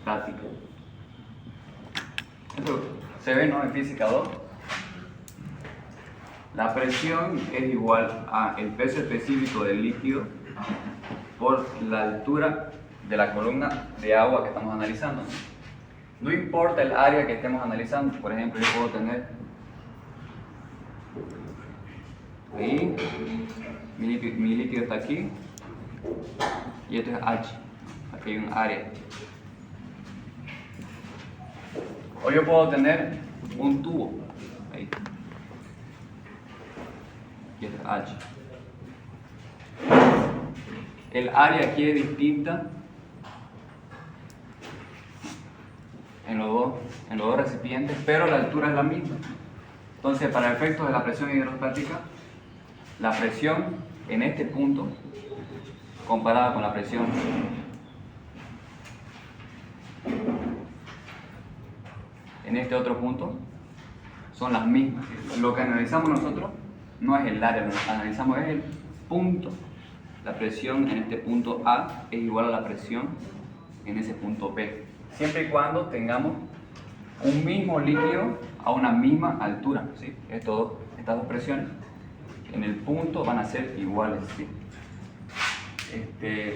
hidrostática. Esto se ve, ¿no?, en física 2. La presión es igual a el peso específico del líquido por la altura de la columna de agua que estamos analizando. No importa el área que estemos analizando. Por ejemplo, yo puedo tener ahí, mi líquido está aquí y esto es H. Aquí hay un área. O yo puedo tener un tubo ahí y esto es H. El área aquí es distinta en los dos recipientes, pero la altura es la misma. Entonces, para efectos de la presión hidrostática, la presión en este punto, comparada con la presión en este otro punto, son las mismas. Lo que analizamos nosotros no es el área, lo que analizamos es el punto. La presión en este punto A es igual a la presión en ese punto B, siempre y cuando tengamos un mismo líquido a una misma altura, ¿sí? Estas dos presiones en el punto van a ser iguales, ¿sí?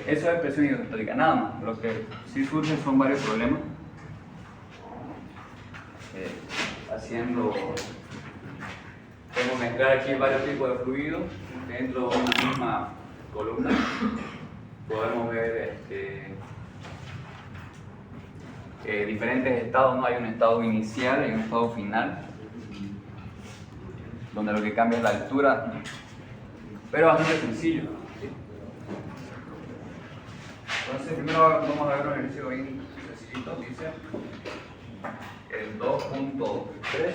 Eso es presión hidrostática, nada más. Lo que sí surge son varios problemas podemos mezclar aquí varios tipos de fluidos dentro de una misma columna. Podemos ver diferentes estados, ¿no? Hay un estado inicial y un estado final, donde lo que cambia es la altura, pero bastante sencillo, ¿sí? Entonces, primero vamos a ver un ejercicio bien sencillito. Dice el 2.3,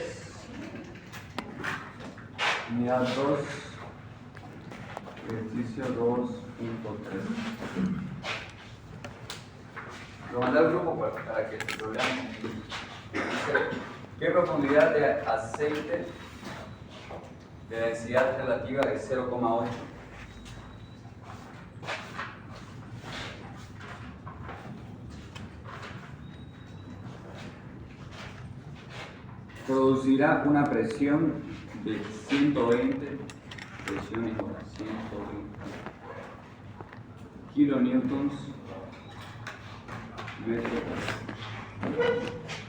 unidad 2, ejercicio 2.3. Lo mandé al grupo para que lo veamos. Dice, ¿qué profundidad de aceite de densidad relativa de 0,8? Producirá una presión de 120 presiones por 120 kilonewtons metro cuadrado.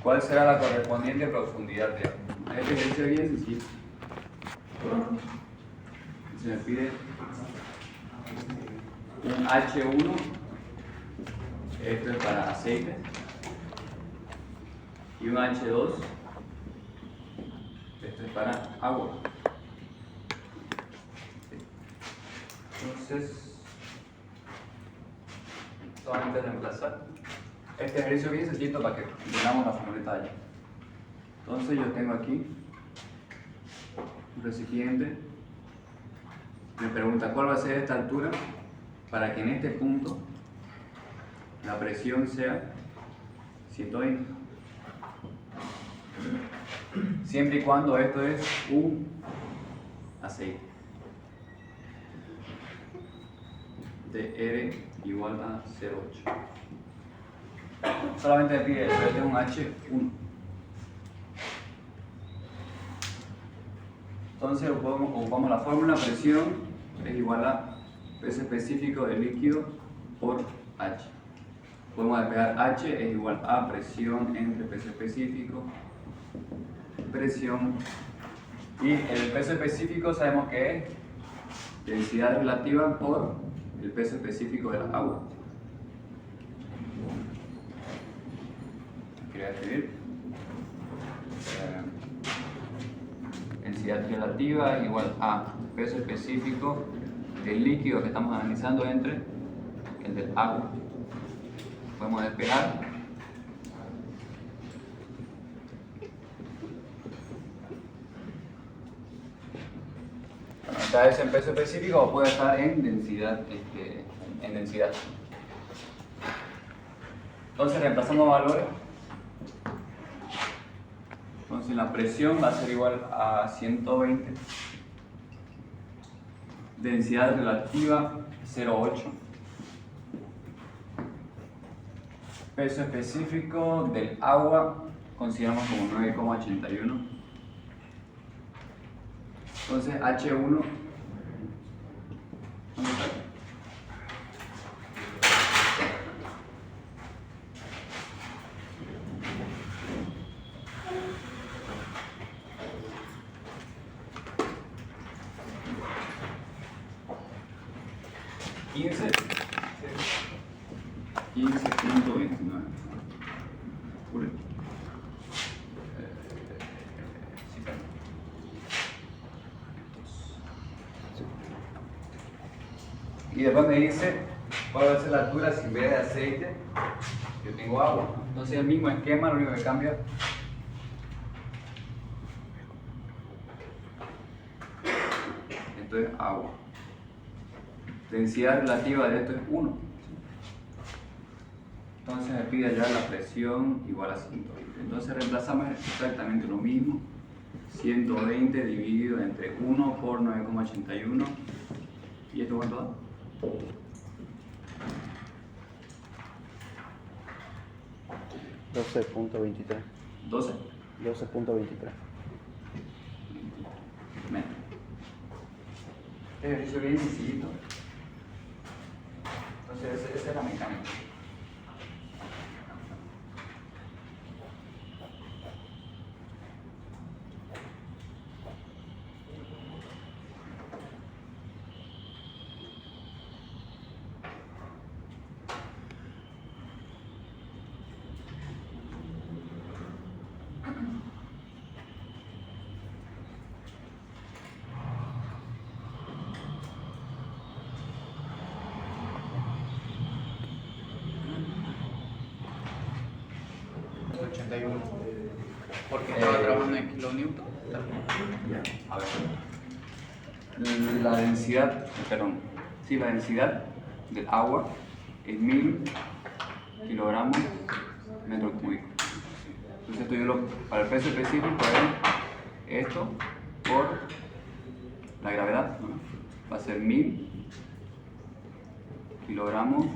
¿Cuál será la correspondiente profundidad de agua? Este ejercicio es bien sencillo. Se me pide un H1, esto es para aceite, y un H2, esto es para agua. Entonces, solamente reemplazar. Este ejercicio es bien sencillo para que llenamos la formulita allá. Entonces yo tengo aquí un recipiente. Me pregunta cuál va a ser esta altura para que en este punto la presión sea 120. Siempre y cuando esto es un aceite. DR igual a 0,8. Solamente me pide esto, yo tengo un H1. Entonces ocupamos la fórmula: presión es igual a peso específico del líquido por H. Podemos despejar H es igual a presión entre peso específico, presión, y el peso específico sabemos que es densidad relativa por el peso específico de la agua. Quería escribir densidad relativa igual a peso específico del líquido que estamos analizando entre el del agua. Podemos despejar. Está eso en peso específico o puede estar en densidad. Entonces reemplazando valores. Entonces la presión va a ser igual a 120. Densidad relativa 0,8. Peso específico del agua consideramos como 9,81. Entonces H1, ¿dónde está? $15.29. Y después me dice cuál va a ser la altura si en vez de aceite yo tengo agua. Entonces el mismo esquema, lo único que cambia esto es agua. Densidad relativa de esto es 1. Entonces me pide allá la presión igual a 120. Entonces reemplazamos exactamente lo mismo. 120 dividido entre 1 por 9,81. ¿Y esto cuánto da? 12.23. 12. 12.23. Metros. Este ejercicio es bien sencillito. Entonces esa es la mecánica. Porque estaba trabajando en kilonewton. A ver. La densidad, la densidad del agua es 1000 kilogramos metro cúbico. Entonces para el peso específico es esto por la gravedad, ¿no? Va a ser 1000 kilogramos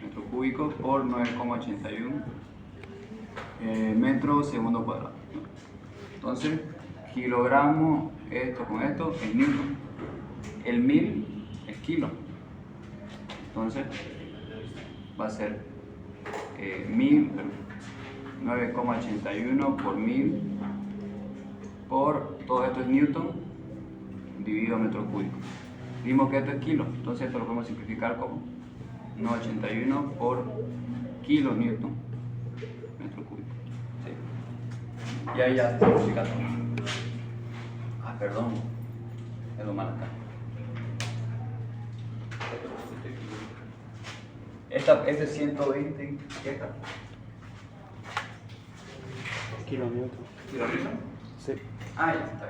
metro cúbico por 9,81 metros segundo cuadrado. Entonces, kilogramo, esto con esto, es newton. El 1000 es kilo. Entonces, va a ser 9,81 por 1000 por, todo esto es newton, dividido metro cúbico. Vimos que esto es kilo, entonces esto lo podemos simplificar como 9,81 por kilo newton metro cúbico. ¿Sí? Y ahí ya simplifica todo. Ah, perdón, es lo malo acá. Este es 120, ¿qué está? Kilonewton. ¿Kilonewton? Sí. Ah, ya está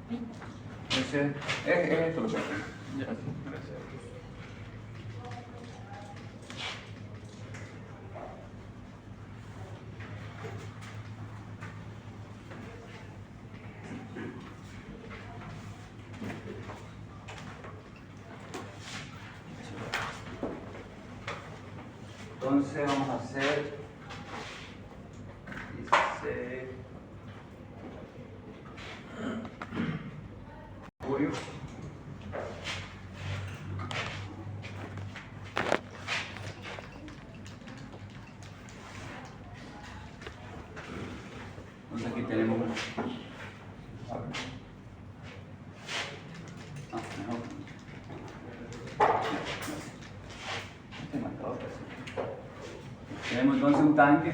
bien. Entonces, es esto lo que hacemos. Gracias. Entonces vamos a hacer, dice, mercurio. Entonces aquí tenemos, a ver. Mejor. Este marcador parece. Tenemos entonces un tanque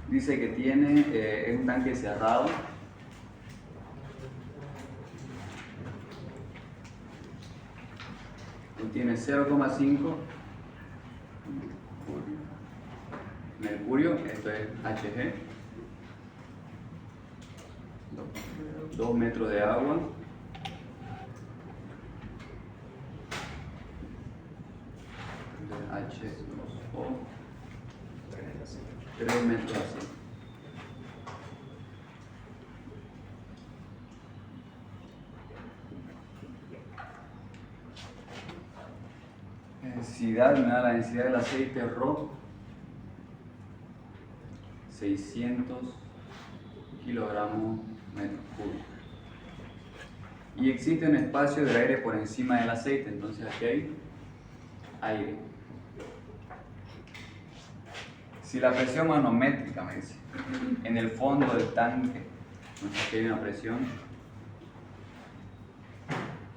dice que tiene, es un tanque cerrado, contiene 0,5 mercurio, esto es Hg, 2 metros de agua, H2O, 3 metros así. necesidad, me da la densidad del aceite Rho, 600 kilogramos metros cúbicos. Y existe un espacio de aire por encima del aceite, entonces aquí hay aire. Si la presión manométrica, me dice, en el fondo del tanque, entonces aquí hay una presión,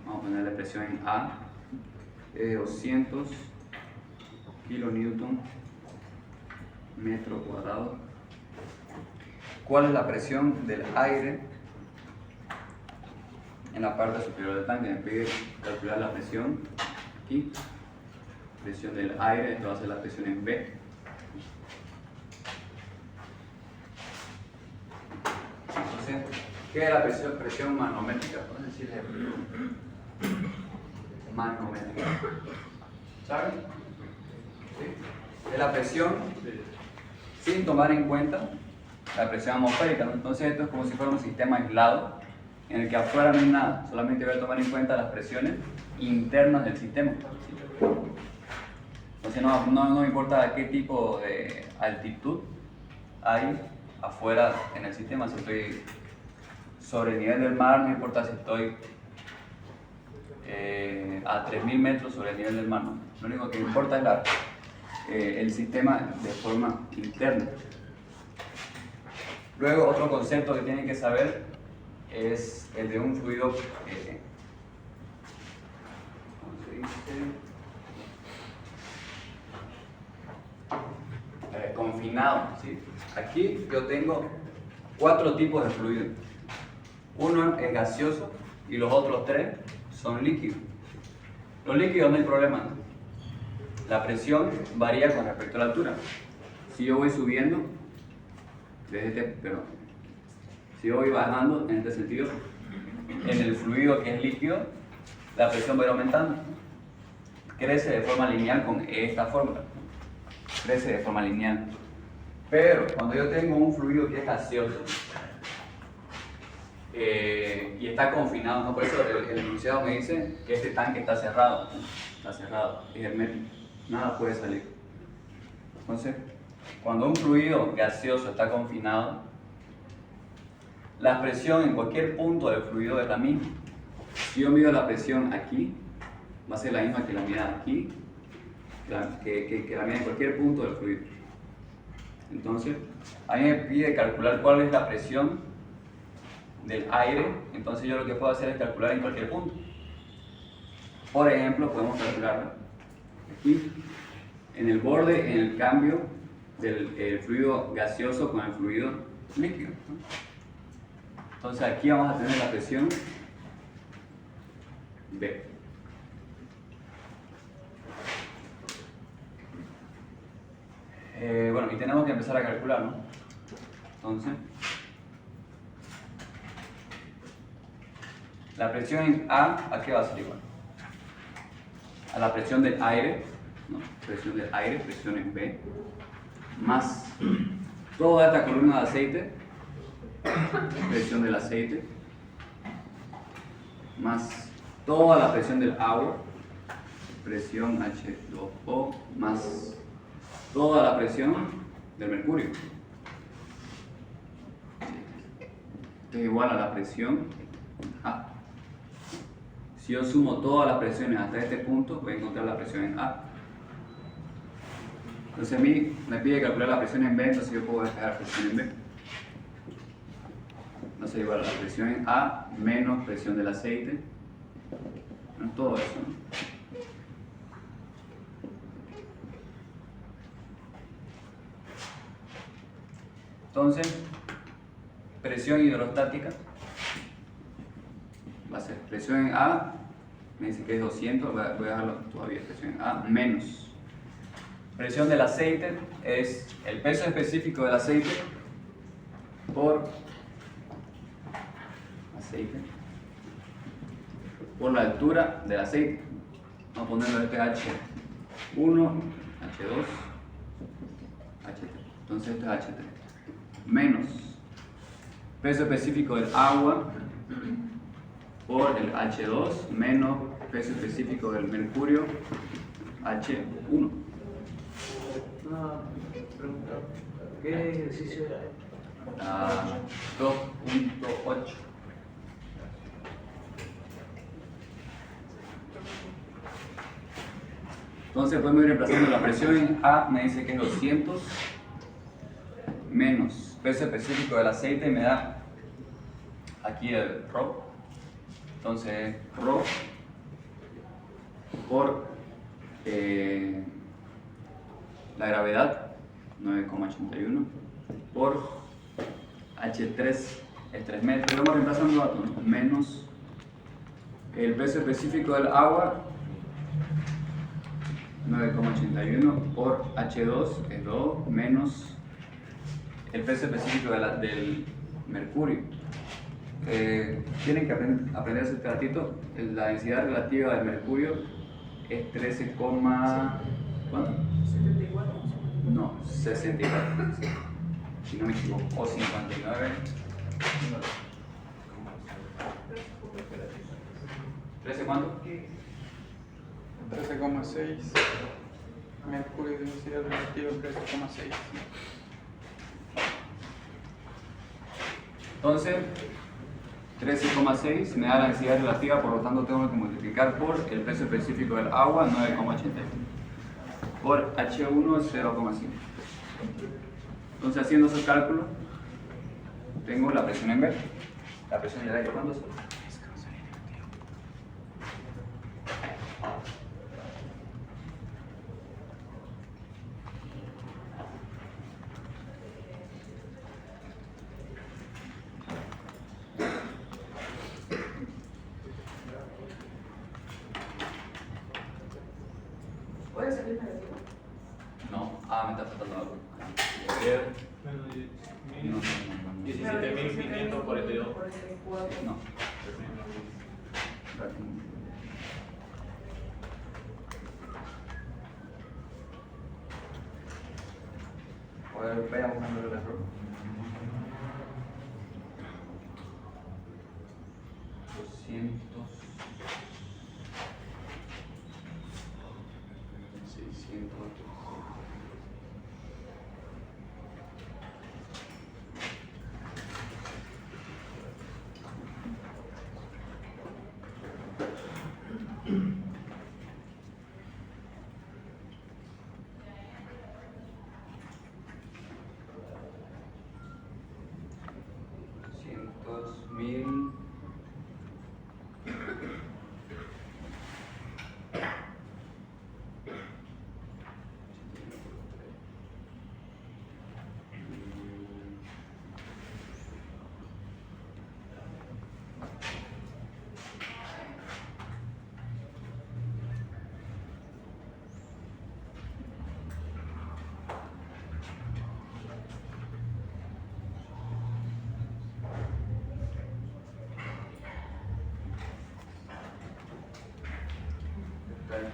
vamos a ponerle presión en A, es de 200 kilonewton metro cuadrado. ¿Cuál es la presión del aire en la parte superior del tanque? Me pide calcular la presión aquí, presión del aire, esto va a ser la presión en B. Entonces, ¿qué es la presión manométrica? Vamos a decirle manométrica. ¿Saben? ¿Sí? Es la presión sin tomar en cuenta la presión atmosférica, ¿no? Entonces esto es como si fuera un sistema aislado en el que afuera no hay nada, solamente voy a tomar en cuenta las presiones internas del sistema. Entonces no importa qué tipo de altitud hay afuera en el sistema, si estoy sobre el nivel del mar, no importa si estoy a 3000 metros sobre el nivel del mar, ¿no? Lo único que importa es el sistema de forma interna. Luego, otro concepto que tienen que saber es el de un fluido, ¿cómo se dice? Confinado, ¿sí? Aquí yo tengo 4 tipos de fluido. Uno es gaseoso y los otros 3 son líquidos. Los líquidos no hay problema, ¿no? La presión varía con respecto a la altura. Si yo voy subiendo, si yo voy bajando en este sentido, en el fluido que es líquido, la presión va a ir aumentando. Crece de forma lineal con esta fórmula. Crece de forma lineal. Pero cuando yo tengo un fluido que es gaseoso y está confinado, ¿no? Por eso el enunciado me dice que este tanque está cerrado, es hermético, nada puede salir. Entonces, cuando un fluido gaseoso está confinado, la presión en cualquier punto del fluido es la misma. Si yo mido la presión aquí, va a ser la misma que la mida aquí, que la mida en cualquier punto del fluido. Entonces, a mí me pide calcular cuál es la presión del aire, entonces yo lo que puedo hacer es calcular en cualquier punto. Por ejemplo, podemos calcularla aquí, en el borde, en el cambio del fluido gaseoso con el fluido líquido, ¿no? Entonces aquí vamos a tener la presión B. Bueno, y tenemos que empezar a calcular, ¿no? Entonces, la presión en ¿a qué va a ser igual? A la presión del aire, ¿no? Presión del aire, presión en B, más toda esta columna de aceite, presión del aceite, más toda la presión del agua, presión H2O, más toda la presión del mercurio. Es igual a la presión A. Si yo sumo todas las presiones hasta este punto, voy a encontrar la presión en A. Entonces a mí me pide calcular la presión en B, entonces yo puedo despejar la presión en B. Entonces igual a la presión en A menos presión del aceite, menos todo eso, ¿no? Entonces, presión hidrostática va a ser presión en A, me dice que es 200, voy a dejarlo todavía, presión en A, menos presión del aceite, es el peso específico del aceite por aceite, por la altura del aceite. Vamos a ponerlo este H1, H2, H3, entonces este es H3, menos peso específico del agua por el H2 menos peso específico del mercurio H1. Una pregunta. ¿Qué ejercicio era? 2.8. Entonces podemos ir reemplazando la presión en A, me dice que es 200 menos peso específico del aceite, me da aquí el ρ. Entonces ρ por la gravedad 9,81 por H3 es 3 metros. Vamos reemplazando datos, ¿no? Menos el peso específico del agua 9,81 por H2 es 2 menos el peso específico del mercurio. Tienen que aprender ese ratito. La densidad relativa del mercurio es 13, ¿cuánto? 74. No, 64. Si no me equivoco, o 59. ¿13 cuánto? 13,6. Mercurio de densidad relativa 13,6. Entonces, 13,6 me da la densidad relativa, por lo tanto tengo que multiplicar por el peso específico del agua, 9,81. Por H1, 0,5. Entonces, haciendo esos cálculos, tengo la presión en B. La presión del aire, ¿cuánto es? ¿Puede salir negativo? No, me está faltando algo. A ver. No, 17.542. 44. no. A ver, vaya buscando el error. 200. 600. Mil.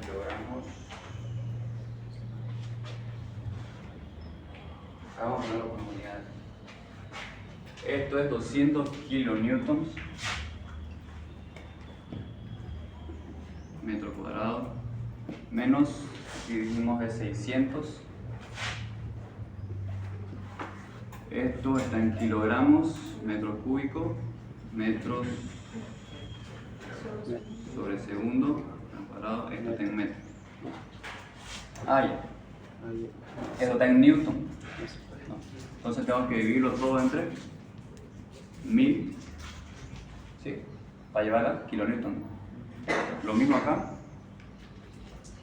Kilogramos. Vamos a ponerlo con unidades. Esto es 200 kilonewtons metro cuadrado menos, si dijimos de 600. Esto está en kilogramos, metro cúbico, metros sobre segundo. Esto está en metros. Ya. Esto está en newton. No. Entonces tengo que dividirlo todo entre 1000. ¿Sí? Para llevar a kilonewton. Lo mismo acá.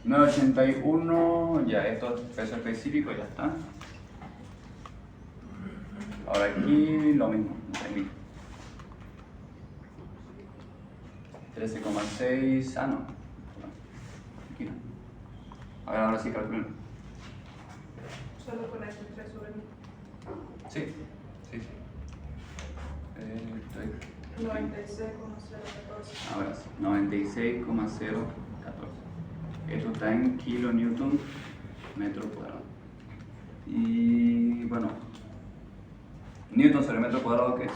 981. Ya, esto es peso específico, ya está. Ahora aquí lo mismo. 1000. 13,6. No. Aquí no. Ahora sí calculo. Solo con este 3 sobre 1000. Sí. Estoy 96,014. ahora sí, 96,014. Esto está en kilonewton metro cuadrado. Y bueno, newton sobre metro cuadrado, ¿qué es?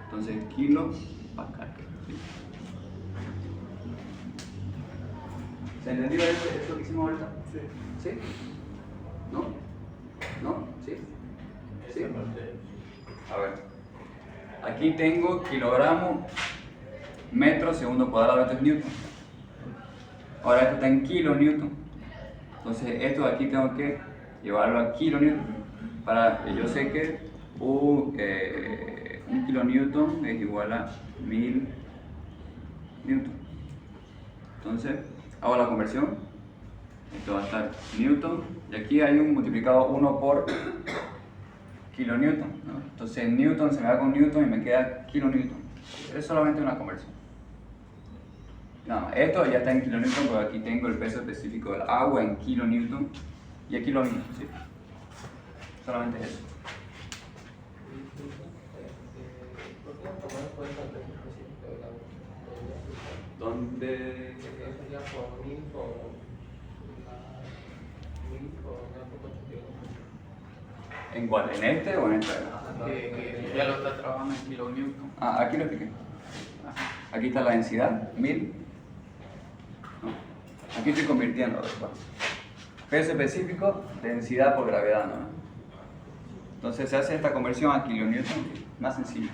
Entonces, kilo pascal. ¿Sí? ¿Se entendió esto que hicimos ahorita? Sí. ¿Sí? ¿No? ¿No? ¿Sí? ¿Sí? A ver. Aquí tengo kilogramos, metro, segundo cuadrado, esto es newton. Ahora esto está en kilonewton. Entonces esto de aquí tengo que llevarlo a kilonewton. Para que yo sé que un kilonewton es igual a 1000 newton. Entonces hago la conversión. Esto va a estar newton. Y aquí hay un multiplicado 1 por kilonewton, ¿no? Entonces newton se me va con newton y me queda kilonewton. Es solamente una conversión. No, esto ya está en kilonewton porque aquí tengo el peso específico del agua en kilonewton y aquí lo mismo, ¿sí? Solamente eso. ¿Dónde? ¿En cuál? ¿En este o en este? Que ya lo está trabajando en kilonewton. Ah, aquí lo expliqué. Aquí está la densidad, 1000. No. Aquí estoy convirtiendo. Bueno. Peso específico, densidad por gravedad, ¿no? Entonces se hace esta conversión a kilonewton, más sencillo.